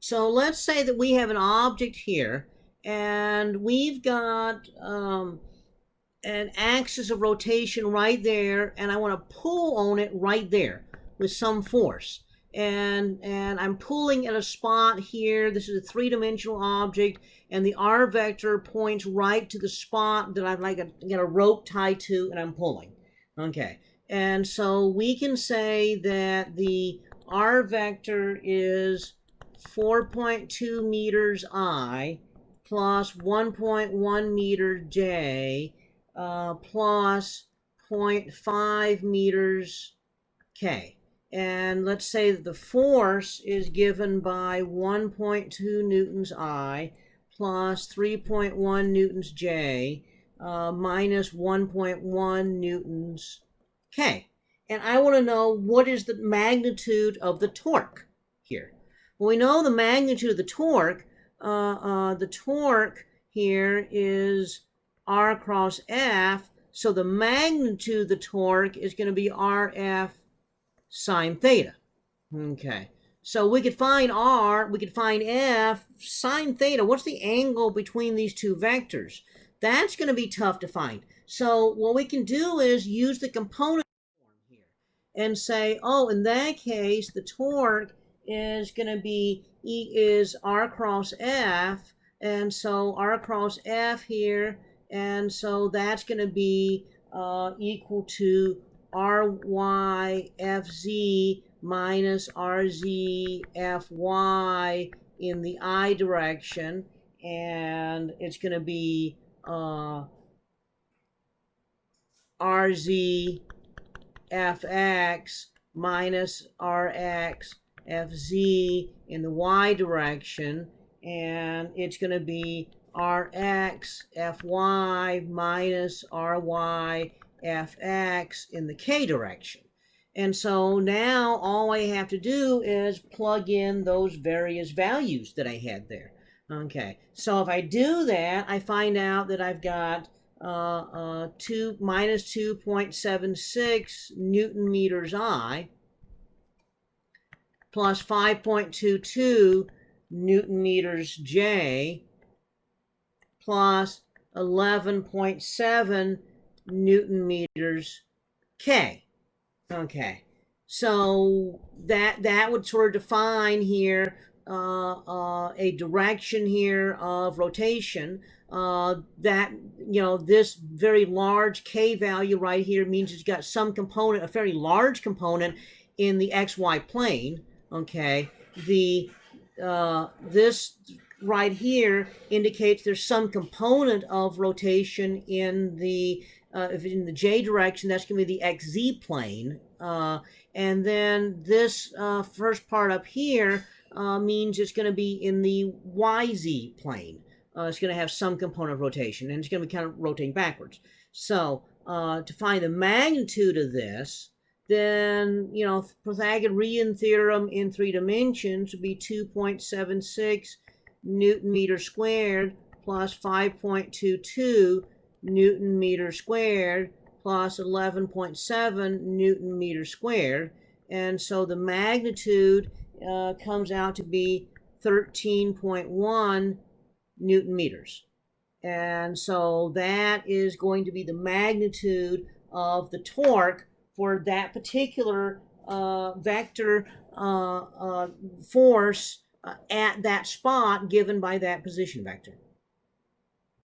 So let's say that we have an object here, and we've got an axis of rotation right there, and I want to pull on it right there with some force. And I'm pulling at a spot here. This is a three-dimensional object, and the R vector points right to the spot that I've got a rope tied to, and I'm pulling. Okay, and so we can say that the R vector is 4.2 meters I plus 1.1 meter J plus 0.5 meters K. And let's say that the force is given by 1.2 newtons I plus 3.1 newtons J minus 1.1 newtons K. And I want to know what is the magnitude of the torque here. Well, we know the magnitude of the torque. The torque here is R cross F. So the magnitude of the torque is going to be RF sine theta. Okay. So we could find R, we could find F, sine theta. What's the angle between these two vectors? That's going to be tough to find. So what we can do is use the component form here and say, oh, in that case, the torque is going to be is R cross F. And so R cross F here, and so that's going to be equal to RYFZ minus RZFY in the I direction, and it's going to be RZFX minus RXFZ in the Y direction, and it's going to be RXFY minus RYFX in the K direction. And so now all I have to do is plug in those various values that I had there. Okay, so if I do that, I find out that I've got minus 2.76 Newton meters I plus 5.22 Newton meters J plus 11.7 Newton meters K. Okay, so that would sort of define here a direction here of rotation. That, this very large K value right here means it's got some component, a very large component in the XY plane. Okay, this right here indicates there's some component of rotation in the if in the J direction, that's going to be the XZ plane. And then this first part up here means it's going to be in the YZ plane. It's going to have some component of rotation, and it's going to be kind of rotating backwards. So to find the magnitude of this, then, Pythagorean theorem in 3 dimensions would be 2.76 Newton meter squared plus 5.22 Newton meter squared plus 11.7 Newton meter squared. And so the magnitude comes out to be 13.1 Newton meters. And so that is going to be the magnitude of the torque for that particular vector force at that spot given by that position vector.